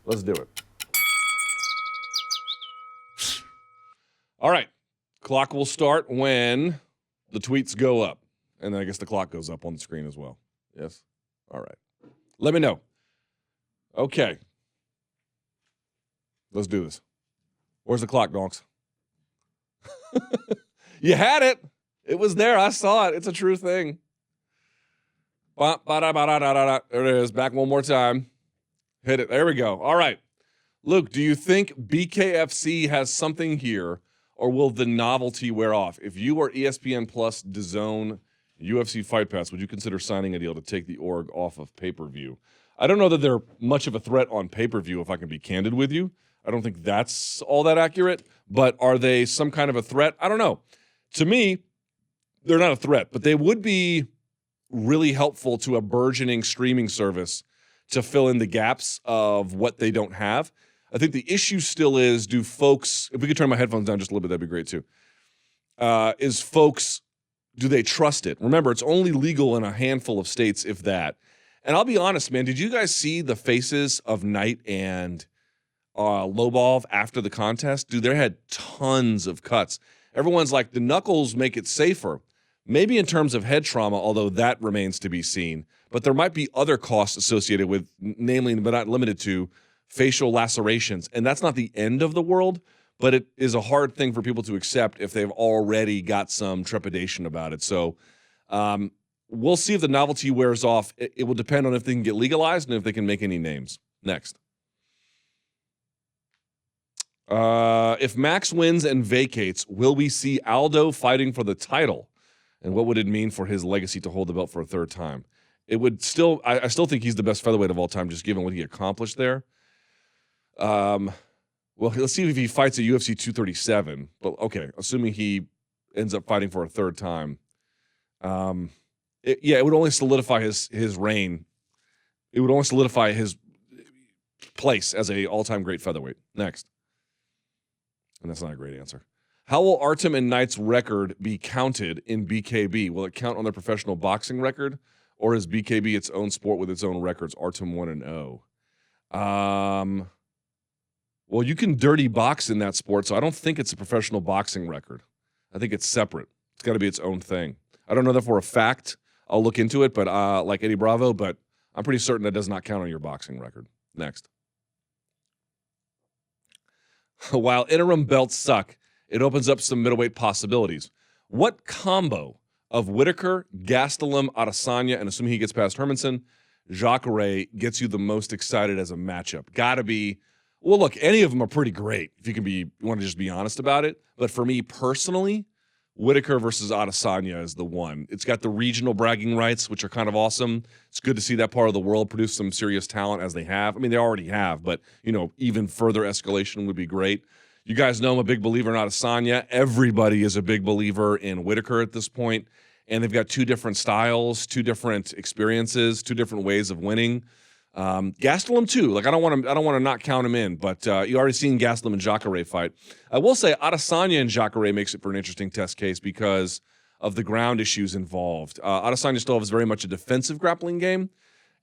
Let's do it. All right. Clock will start when the tweets go up. And then I guess the clock goes up on the screen as well. Yes? All right. Let me know. Okay. Let's do this. Where's the clock, donks? You had it. It was there. I saw it. It's a true thing. There it is. Back one more time. Hit it. There we go. All right. Luke, do you think BKFC has something here, or will the novelty wear off? If you were ESPN Plus, DAZN, UFC Fight Pass, would you consider signing a deal to take the org off of pay-per-view? I don't know that they're much of a threat on pay-per-view, if I can be candid with you. I don't think that's all that accurate, but are they some kind of a threat? I don't know. To me, they're not a threat, but they would be really helpful to a burgeoning streaming service to fill in the gaps of what they don't have. I think the issue still is, do folks, if we could turn my headphones down just a little bit, that'd be great too. Is folks, do they trust it? Remember, it's only legal in a handful of states, if that. And I'll be honest, man, did you guys see the faces of Knight and Lobov after the contest? Dude, they had tons of cuts. Everyone's like, the knuckles make it safer. Maybe in terms of head trauma, although that remains to be seen. But there might be other costs associated with, namely but not limited to, facial lacerations. And that's not the end of the world, but it is a hard thing for people to accept if they've already got some trepidation about it. So we'll see if the novelty wears off. It will depend on if they can get legalized and if they can make any names. Next. If Max wins and vacates, will we see Aldo fighting for the title? And what would it mean for his legacy to hold the belt for a third time? It would still, I still think he's the best featherweight of all time, just given what he accomplished there. Well, let's see if he fights at UFC 237. But okay, assuming he ends up fighting for a third time. It would only solidify his reign. It would only solidify his place as a all-time great featherweight. Next. And that's not a great answer. How will Artem and Knight's record be counted in BKB? Will it count on their professional boxing record, or is BKB its own sport with its own records? Artem 1-0. Well, you can dirty box in that sport, so I don't think it's a professional boxing record. I think it's separate. It's got to be its own thing. I don't know that for a fact. I'll look into it, but like Eddie Bravo, but I'm pretty certain that does not count on your boxing record. Next. While interim belts suck, it opens up some middleweight possibilities. What combo of Whitaker, Gastelum, Adesanya, and assuming he gets past Hermanson, Jacare gets you the most excited as a matchup? Gotta be, well, look, any of them are pretty great if you want to just be honest about it. But for me personally, Whitaker versus Adesanya is the one. It's got the regional bragging rights, which are kind of awesome. It's good to see that part of the world produce some serious talent as they have. I mean, they already have, but, even further escalation would be great. You guys know I'm a big believer in Adesanya. Everybody is a big believer in Whitaker at this point. And they've got two different styles, two different experiences, two different ways of winning. Gastelum too. Like I don't want to not count him in, but you already seen Gastelum and Jacare fight. I will say Adesanya and Jacare makes it for an interesting test case because of the ground issues involved. Adesanya still has very much a defensive grappling game,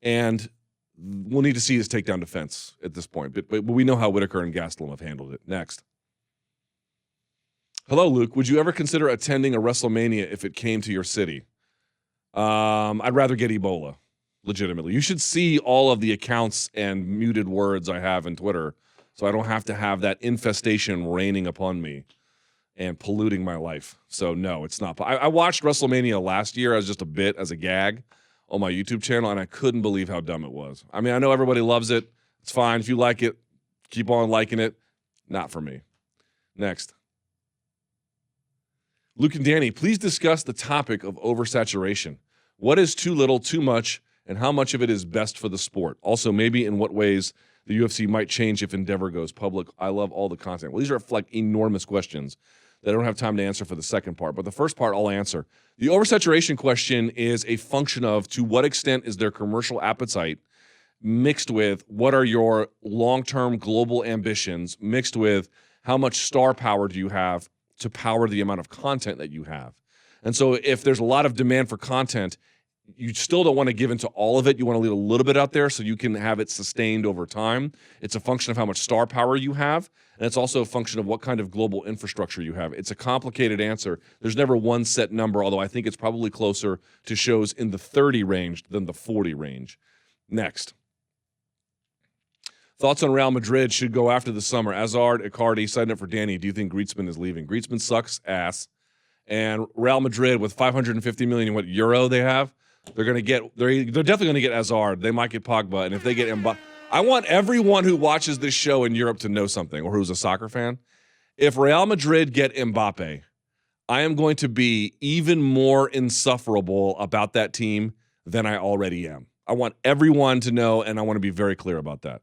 and we'll need to see his takedown defense at this point. But we know how Whitaker and Gastelum have handled it. Next. Hello, Luke. Would you ever consider attending a Wrestlemania if it came to your city? I'd rather get Ebola. Legitimately. You should see all of the accounts and muted words I have in Twitter so I don't have to have that infestation raining upon me and polluting my life. So no, it's not. I watched WrestleMania last year as just a bit, as a gag on my YouTube channel, and I couldn't believe how dumb it was. I mean, I know everybody loves it. It's fine. If you like it, keep on liking it. Not for me. Next. Luke and Danny, please discuss the topic of oversaturation. What is too little, too much, and how much of it is best for the sport? Also, maybe in what ways the UFC might change if Endeavor goes public. I love all the content. Well, these are like enormous questions that I don't have time to answer for the second part, but the first part I'll answer. The oversaturation question is a function of to what extent is there commercial appetite mixed with what are your long-term global ambitions, mixed with how much star power do you have to power the amount of content that you have. And so if there's a lot of demand for content, you still don't want to give into all of it. You want to leave a little bit out there so you can have it sustained over time. It's a function of how much star power you have, and it's also a function of what kind of global infrastructure you have. It's a complicated answer. There's never one set number, although I think it's probably closer to shows in the 30 range than the 40 range. Next. Thoughts on Real Madrid should go after the summer. Hazard, Icardi, signing up for Danny. Do you think Griezmann is leaving? Griezmann sucks ass. And Real Madrid with 550 million, what, euro they have? They're definitely going to get Hazard. They might get Pogba. And if they get Mbappe, I want everyone who watches this show in Europe to know something, or who's a soccer fan. If Real Madrid get Mbappe, I am going to be even more insufferable about that team than I already am. I want everyone to know, and I want to be very clear about that.